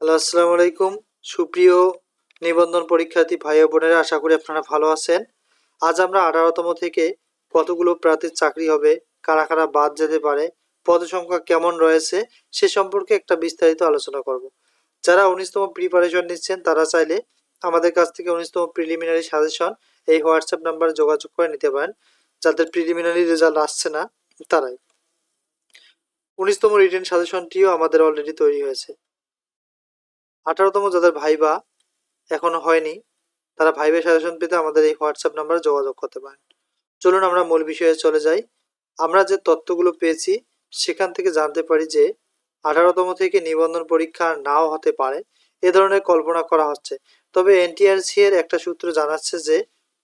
Hello, আসসালামু আলাইকুম। সুপ্রিয় নিবন্ধন পরীক্ষার্থী ভাই ও বোনেরা, আশা করি আপনারা ভালো আছেন। আজ আমরা 18তম থেকে কতগুলো প্রার্থীর চাকরি হবে, কারা কারা বাদ যেতে পারে, পদ সংখ্যা কেমন রয়েছে সে সম্পর্কে একটা বিস্তারিত আলোচনা করব। যারা 19তম প্রিপারেশন নিচ্ছেন তারা চাইলে আমাদের কাছ থেকে 19তম প্রিলিমিনারি সাজেশন এই হোয়াটসঅ্যাপ নাম্বারে যোগাযোগ করে নিতে পারেন। যাদের প্রিলিমিনারি রেজাল্ট আসছে না তারাই। 19তম রিটেন সাজেশনটিও আমাদের অলরেডি তৈরি হয়েছে। 18তম যাদের ভাইবা এখনো হয়নি তারা ভাইবা সাজেশন পেতে আমাদের এই হোয়াটসঅ্যাপ নাম্বারে যোগাযোগ করতে পারেন। চলুন আমরা মূল বিষয়ে চলে যাই। আমরা যে তথ্যগুলো পেয়েছি সেখান থেকে জানতে পারি যে 18তম থেকে নিবন্ধন পরীক্ষা নাও হতে পারে এ ধরনের কল্পনা করা হচ্ছে। তবে এনটিআরসি এর একটা সূত্র জানাচ্ছে যে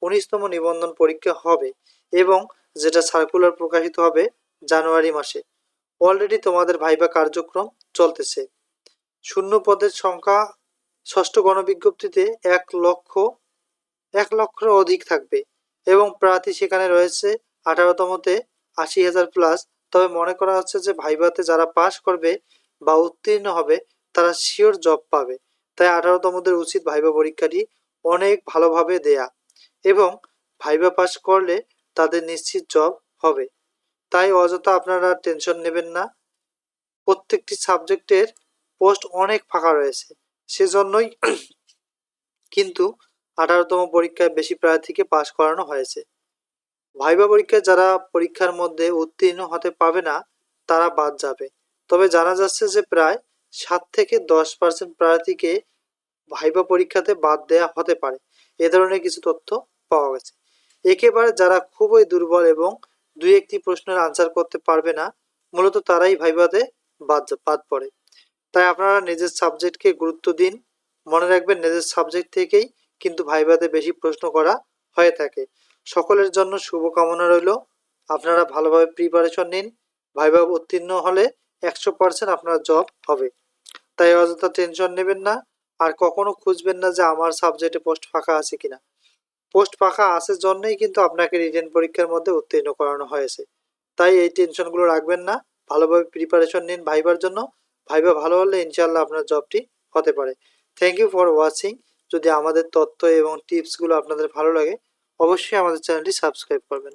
19তম নিবন্ধন পরীক্ষা হবে এবং যেটা সার্কুলার প্রকাশিত হবে জানুয়ারি মাসে। অলরেডি তোমাদের ভাইবা কার্যক্রম চলতেছে। শূন্য পদের সংখ্যা ষষ্ঠ গণবিজ্ঞপ্তিতে 1 লক্ষের অধিক থাকবে এবং প্রার্থী সেখানে রয়েছে 18তমতে 80,000 প্লাস। তবে মনে করা হচ্ছে যে ভাইভাতে যারা পাস করবে বা উত্তীর্ণ হবে তারা শিওর জব পাবে। তাই 18তমদের উচিত ভাইবা পরীক্ষাটি অনেক ভালোভাবে দেয়া এবং ভাইবা পাস করলে তাদের নিশ্চিত জব হবে। তাই অযথা আপনারা টেনশন নেবেন না। প্রত্যেকটি সাবজেক্টের পোস্ট অনেক ফাঁকা রয়েছে, সেজন্যই কিন্তু 18তম পরীক্ষায় বেশি প্রার্থীকে পাশ করানো হয়েছে। ভাইবা পরীক্ষায় যারা পরীক্ষার মধ্যে উত্তীর্ণ হতে পারবে না তারা বাদ যাবে। তবে জানা যাচ্ছে যে প্রায় 7 থেকে 10% প্রার্থীকে ভাইবা পরীক্ষাতে বাদ দেয়া হতে পারে। এ ধরনের কিছু তথ্য পাওয়া গেছে। একেবারে যারা খুবই দুর্বল এবং দুই একটি প্রশ্নের আনসার করতে পারবে না, মূলত তারাই ভাইভাতে বাদ পড়ে। তাই আপনারা নিজের সাবজেক্টকে গুরুত্ব দিন। মনে রাখবেন নিজের সাবজেক্ট থেকেই কিন্তু ভাইভাতে বেশি প্রশ্ন করা হয়ে থাকে। সকলের জন্য শুভকামনা রইল। আপনারা ভালোভাবে প্রিপারেশন নিন। ভাইভা উত্তীর্ণ হলে 100% আপনার জব হবে। তাই অযথা টেনশন নেবেন না। আর কখনো খুঁজবেন না যে আমার সাবজেক্টে পোস্ট ফাঁকা আছে কিনা। পোস্ট ফাঁকা আছে জন্যই কিন্তু আপনাকে রিটেন পরীক্ষার মধ্যে উত্তীর্ণ করানো হয়েছে। তাই এই টেনশনগুলো রাখবেন না। ভালোভাবে প্রিপারেশন নিন ভাইবার জন্য। ভাইবা ভালো হলে ইনশাল্লাহ আপনার জবটি হতে পারে। Thank you for watching. যদি আমাদের তথ্য এবং টিপসগুলো আপনাদের ভালো লাগে অবশ্যই আমাদের চ্যানেলটি সাবস্ক্রাইব করবেন।